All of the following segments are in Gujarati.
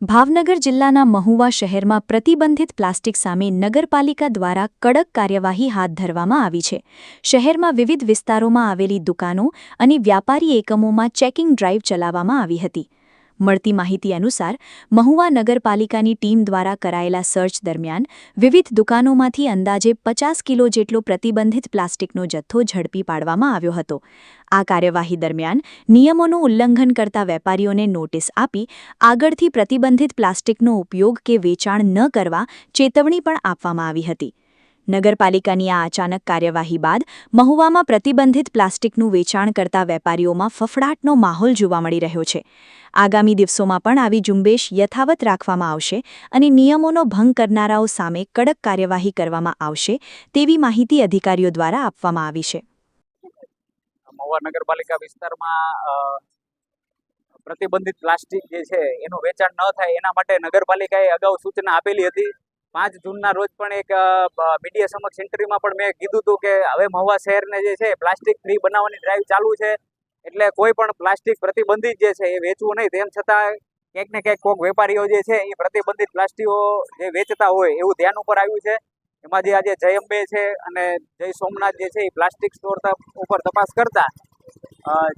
ભાવનગર જિલ્લાના મહુવા શહેરમાં પ્રતિબંધિત પ્લાસ્ટિક સામે નગરપાલિકા દ્વારા કડક કાર્યવાહી હાથ ધરવામાં આવી છે. શહેરમાં વિવિધ વિસ્તારોમાં આવેલી દુકાનો અને વ્યાપારી એકમોમાં ચેકિંગ ડ્રાઇવ ચલાવવામાં આવી હતી. મળતી માહિતી અનુસાર મહુવા નગરપાલિકાની ટીમ દ્વારા કરાયેલા સર્ચ દરમિયાન વિવિધ દુકાનોમાંથી અંદાજે 50 કિલો જેટલો પ્રતિબંધિત પ્લાસ્ટિકનો જથ્થો ઝડપી પાડવામાં આવ્યો હતો. આ કાર્યવાહી દરમિયાન નિયમોનું ઉલ્લંઘન કરતા વેપારીઓને નોટિસ આપી આગળથી પ્રતિબંધિત પ્લાસ્ટિકનો ઉપયોગ કે વેચાણ ન કરવા ચેતવણી પણ આપવામાં આવી હતી. નગરપાલિકાની આ અચાનક કાર્યવાહી બાદ મહુવામાં પ્રતિબંધિત પ્લાસ્ટિકનું વેચાણ કરતા વેપારીઓમાં ફફડાટનો માહોલ જોવા મળી રહ્યો છે. આગામી દિવસોમાં પણ આવી ઝુંબેશ યથાવત રાખવામાં આવશે અને નિયમોનો ભંગ કરનારાઓ સામે કડક કાર્યવાહી કરવામાં આવશે તેવી માહિતી અધિકારીઓ દ્વારા આપવામાં આવી છે. મહુવા નગરપાલિકા વિસ્તારમાં પ્રતિબંધિત પ્લાસ્ટિક જે છે એનું વેચાણ ન થાય એના માટે નગરપાલિકાએ અગાઉ સૂચના આપેલી હતી. 5 જૂનના રોજ પણ એક મીડિયા સમક્ષ ઇન્ટરવ્યુમાં પણ મેં કીધું હતું કે હવે મહુવા શહેરને જે છે પ્લાસ્ટિક ફ્રી બનાવવાની ડ્રાઈવ ચાલુ છે, એટલે કોઈ પણ પ્લાસ્ટિક પ્રતિબંધિત જે છે એ વેચવું નહીં. તેમ છતાં ક્યાંક ને ક્યાંક કોઈક વેપારીઓ જે છે એ પ્રતિબંધિત પ્લાસ્ટિકો જે વેચતા હોય એવું ધ્યાન ઉપર આવ્યું છે. એમાં જે આજે જય અંબે છે અને જય સોમનાથ જે છે એ પ્લાસ્ટિક સ્ટોર ઉપર તપાસ કરતા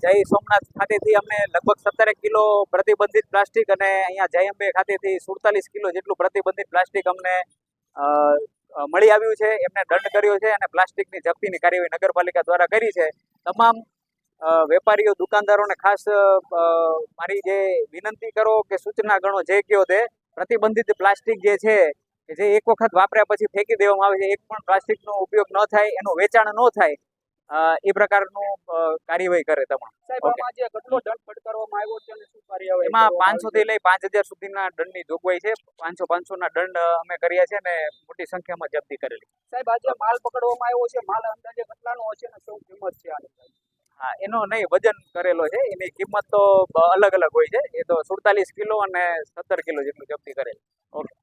જય સોમનાથ ખાતેથી અમને લગભગ 17 કિલો પ્રતિબંધિત પ્લાસ્ટિક અને અહીંયા જય અંબે ખાતેથી 47 કિલો જેટલું પ્રતિબંધિત પ્લાસ્ટિક અમને મળી આવ્યું છે. એમને દંડ કર્યો છે અને પ્લાસ્ટિકની જપ્તીની કાર્યવાહી નગરપાલિકા દ્વારા કરી છે. તમામ વેપારીઓ દુકાનદારોને ખાસ મારી જે વિનંતી કરો કે સૂચના ગણો જે કહો તે પ્રતિબંધિત પ્લાસ્ટિક જે છે કે જે એક વખત વાપર્યા પછી ફેંકી દેવામાં આવે છે, એક પણ પ્લાસ્ટિકનો ઉપયોગ ન થાય, એનું વેચાણ ન થાય, એ પ્રકારનું કાર્યવાહી કરે તમામ. એમાં 500 થી લઈ 5000 સુધીના દંડની જોગવાઈ છે. 500 ના દંડ અમે કર્યા છે અને મોટી સંખ્યામાં જપ્તી કરેલી. સાહેબ, આજે માલ પકડવામાં આવ્યો છે, માલ અંદાજે કેટલાનો હશે ને શું કિંમત છે? હા, એનો નહીં, વજન કરેલો છે. એની કિંમત તો અલગ અલગ હોય છે. એ તો 47 કિલો અને 17 કિલો જેટલું જપ્તી કરેલી. ઓકે.